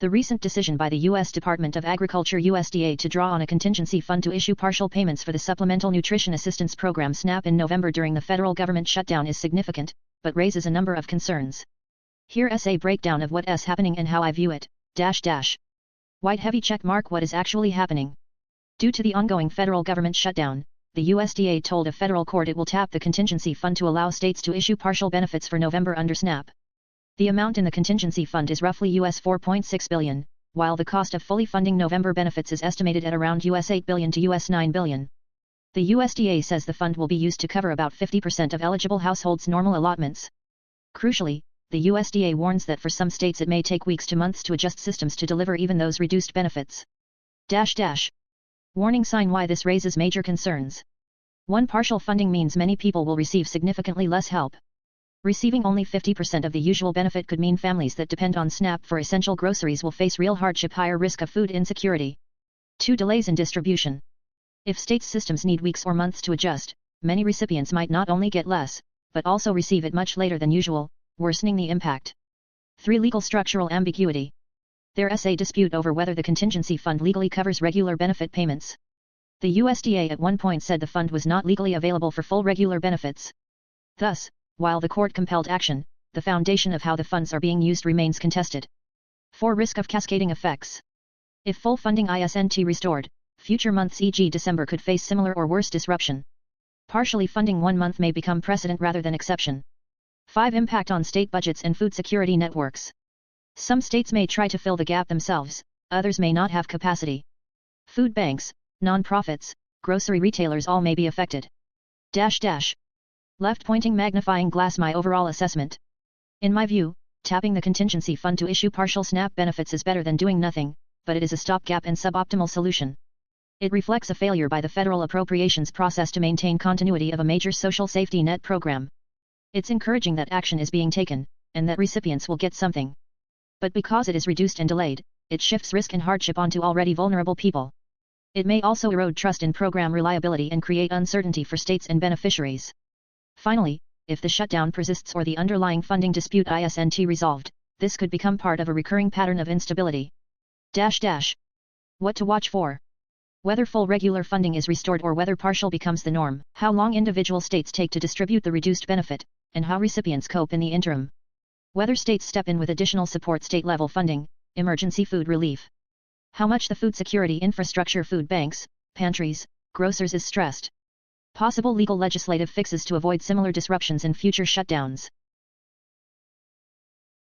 The recent decision by the U.S. Department of Agriculture USDA to draw on a contingency fund to issue partial payments for the Supplemental Nutrition Assistance Program SNAP in November during the federal government shutdown is significant, but raises a number of concerns. Here's a breakdown of what's happening and how I view it. White heavy check mark. What is actually happening? Due to the ongoing federal government shutdown, the USDA told a federal court it will tap the contingency fund to allow states to issue partial benefits for November under SNAP. The amount in the contingency fund is roughly $4.6 billion, while the cost of fully funding November benefits is estimated at around $8 billion to $9 billion. The USDA says the fund will be used to cover about 50% of eligible households' normal allotments. Crucially, the USDA warns that for some states it may take weeks to months to adjust systems to deliver even those reduced benefits. Warning sign. Why this raises major concerns. 1. Partial funding means many people will receive significantly less help. Receiving only 50% of the usual benefit could mean families that depend on SNAP for essential groceries will face real hardship, higher risk of food insecurity. 2. Delays in distribution. If states' systems need weeks or months to adjust, many recipients might not only get less, but also receive it much later than usual, worsening the impact. 3. Legal structural ambiguity. There's a dispute over whether the contingency fund legally covers regular benefit payments. The USDA at one point said the fund was not legally available for full regular benefits. Thus, while the court compelled action, the foundation of how the funds are being used remains contested. 4. Risk of cascading effects. If full funding isn't restored, future months e.g. December could face similar or worse disruption. Partially funding one month may become precedent rather than exception. 5. Impact on state budgets and food security networks. Some states may try to fill the gap themselves, others may not have capacity. Food banks, non-profits, grocery retailers all may be affected. Left pointing magnifying glass. My overall assessment. In my view, tapping the contingency fund to issue partial SNAP benefits is better than doing nothing, but it is a stopgap and suboptimal solution. It reflects a failure by the federal appropriations process to maintain continuity of a major social safety net program. It's encouraging that action is being taken, and that recipients will get something. But because it is reduced and delayed, it shifts risk and hardship onto already vulnerable people. It may also erode trust in program reliability and create uncertainty for states and beneficiaries. Finally, if the shutdown persists or the underlying funding dispute isn't resolved, this could become part of a recurring pattern of instability. What to watch for? Whether full regular funding is restored or whether partial becomes the norm, how long individual states take to distribute the reduced benefit, and how recipients cope in the interim. Whether states step in with additional support, state-level funding, emergency food relief. How much the food security infrastructure, food banks, pantries, grocers is stressed. Possible legal legislative fixes to avoid similar disruptions in future shutdowns.